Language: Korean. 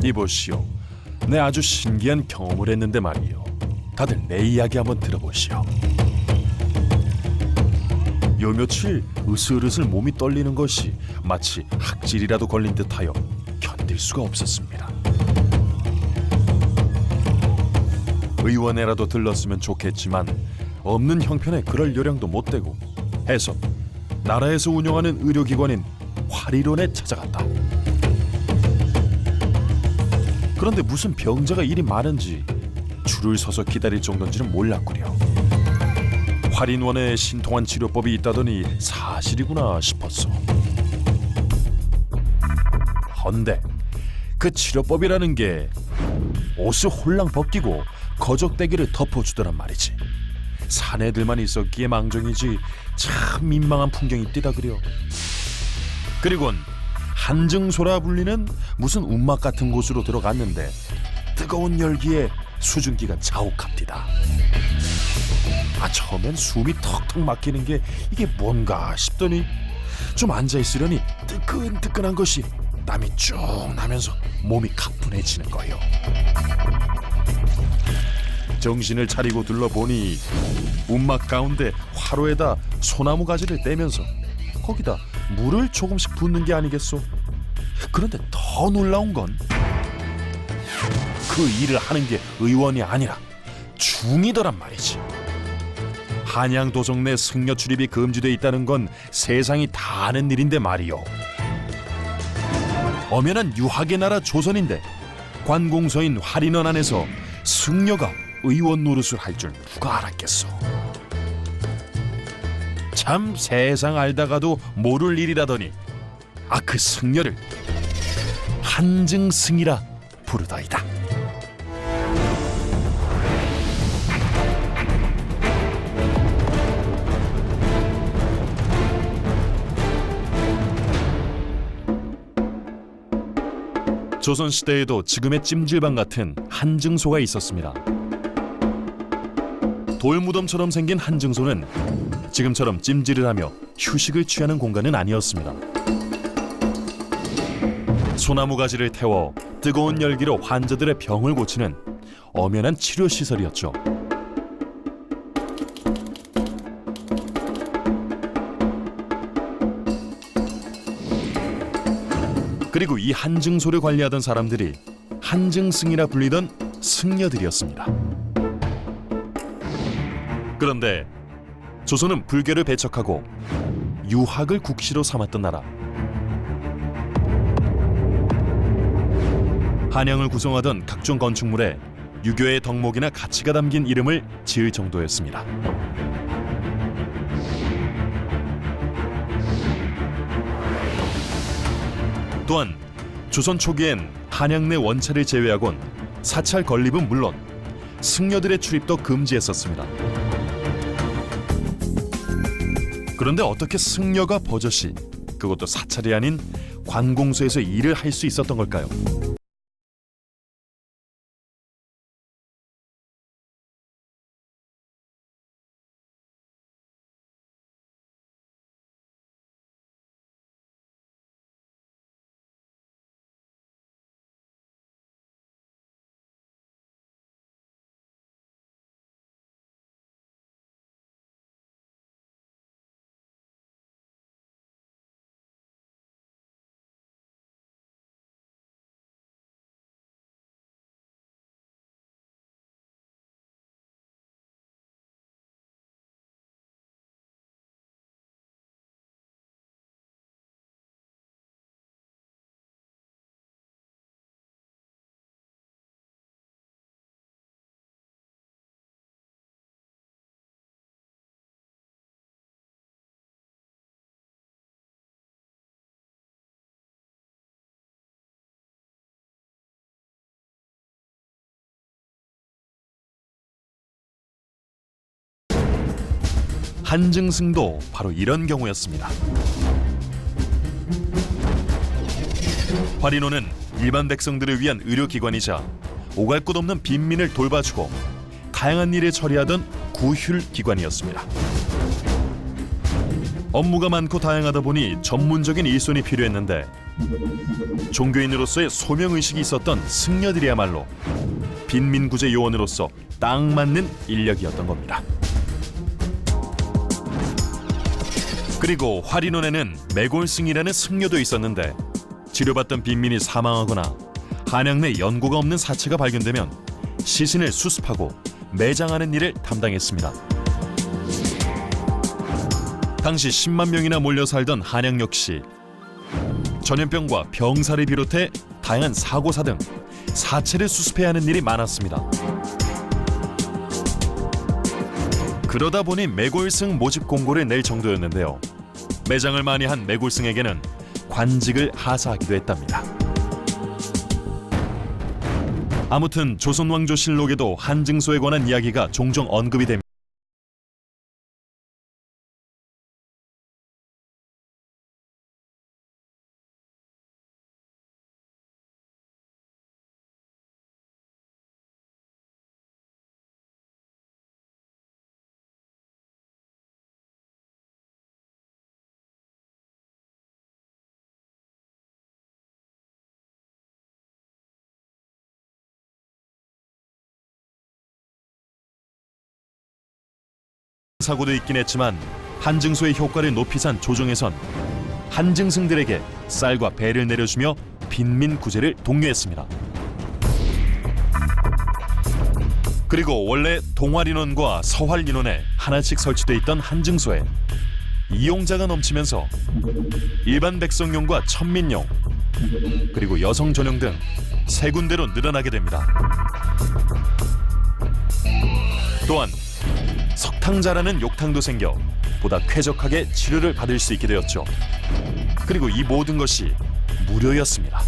이보시오. 내 아주 신기한 경험을 했는데 말이요. 다들 내 이야기 한번 들어보시오. 요 며칠 으슬으슬 몸이 떨리는 것이 마치 학질이라도 걸린 듯하여 견딜 수가 없었습니다. 의원에라도 들렀으면 좋겠지만 없는 형편에 그럴 요량도 못 되고 해서 나라에서 운영하는 의료기관인 화리론에 찾아갔다. 그런데 무슨 병자가 이리 많은지 줄을 서서 기다릴 정도인지는 몰랐구려. 화린원에 신통한 치료법이 있다더니 사실이구나 싶었어. 헌데 그 치료법이라는 게 옷을 홀랑 벗기고 거적대기를 덮어주더란 말이지. 사내들만 있었기에 망정이지 참 민망한 풍경이 띠다 그려. 그리곤 한증소라 불리는 무슨 움막 같은 곳으로 들어갔는데 뜨거운 열기에 수증기가 자욱합디다. 처음엔 숨이 턱턱 막히는 게 이게 뭔가 싶더니 좀 앉아있으려니 뜨끈뜨끈한 것이 땀이 쭉 나면서 몸이 가뿐해지는 거요. 정신을 차리고 둘러보니 움막 가운데 화로에다 소나무 가지를 떼면서 거기다 물을 조금씩 붓는 게 아니겠소. 그런데 더 놀라운 건 그 일을 하는 게 의원이 아니라 중이더란 말이지. 한양도성 내 승려 출입이 금지돼 있다는 건 세상이 다 아는 일인데 말이요. 엄연한 유학의 나라 조선인데 관공서인 화린원 안에서 승려가 의원 노릇을 할 줄 누가 알았겠어. 참 세상 알다가도 모를 일이라더니 그 승려를 한증승이라 부르더이다. 조선시대에도 지금의 찜질방 같은 한증소가 있었습니다. 돌무덤처럼 생긴 한증소는 지금처럼 찜질을 하며 휴식을 취하는 공간은 아니었습니다. 소나무 가지를 태워 뜨거운 열기로 환자들의 병을 고치는 엄연한 치료시설이었죠. 그리고 이 한증소를 관리하던 사람들이 한증승이라 불리던 승려들이었습니다. 그런데 조선은 불교를 배척하고 유학을 국시로 삼았던 나라. 한양을 구성하던 각종 건축물에 유교의 덕목이나 가치가 담긴 이름을 지을 정도였습니다. 또한 조선 초기엔 한양 내 원차를 제외하곤 사찰 건립은 물론 승려들의 출입도 금지했었습니다. 그런데 어떻게 승려가 버젓이, 그것도 사찰이 아닌 관공서에서 일을 할 수 있었던 걸까요? 한증승도 바로 이런 경우였습니다. 화린원은 일반 백성들을 위한 의료기관이자 오갈 곳 없는 빈민을 돌봐주고 다양한 일을 처리하던 구휼기관이었습니다. 업무가 많고 다양하다 보니 전문적인 일손이 필요했는데 종교인으로서의 소명의식이 있었던 승려들이야말로 빈민구제 요원으로서 딱 맞는 인력이었던 겁니다. 그리고 화리논에는 매골승이라는 승려도 있었는데 치료받던 빈민이 사망하거나 한양 내 연고가 없는 사체가 발견되면 시신을 수습하고 매장하는 일을 담당했습니다. 당시 10만 명이나 몰려 살던 한양 역시 전염병과 병사를 비롯해 다양한 사고사 등 사체를 수습해야 하는 일이 많았습니다. 그러다 보니 매골승 모집 공고를 낼 정도였는데요. 매장을 많이 한 매골승에게는 관직을 하사하기도 했답니다. 아무튼 조선왕조실록에도 한증소에 관한 이야기가 종종 언급이 됩니다. 사고도 있긴 했지만 한증소의 효과를 높이 산 조정에선 한증승들에게 쌀과 배를 내려주며 빈민 구제를 독려했습니다. 그리고 원래 동화린원과 서활린원에 하나씩 설치돼 있던 한증소에 이용자가 넘치면서 일반 백성용과 천민용 그리고 여성 전용 등 세 군데로 늘어나게 됩니다. 또한 석탕자라는 욕탕도 생겨 보다 쾌적하게 치료를 받을 수 있게 되었죠. 그리고 이 모든 것이 무료였습니다.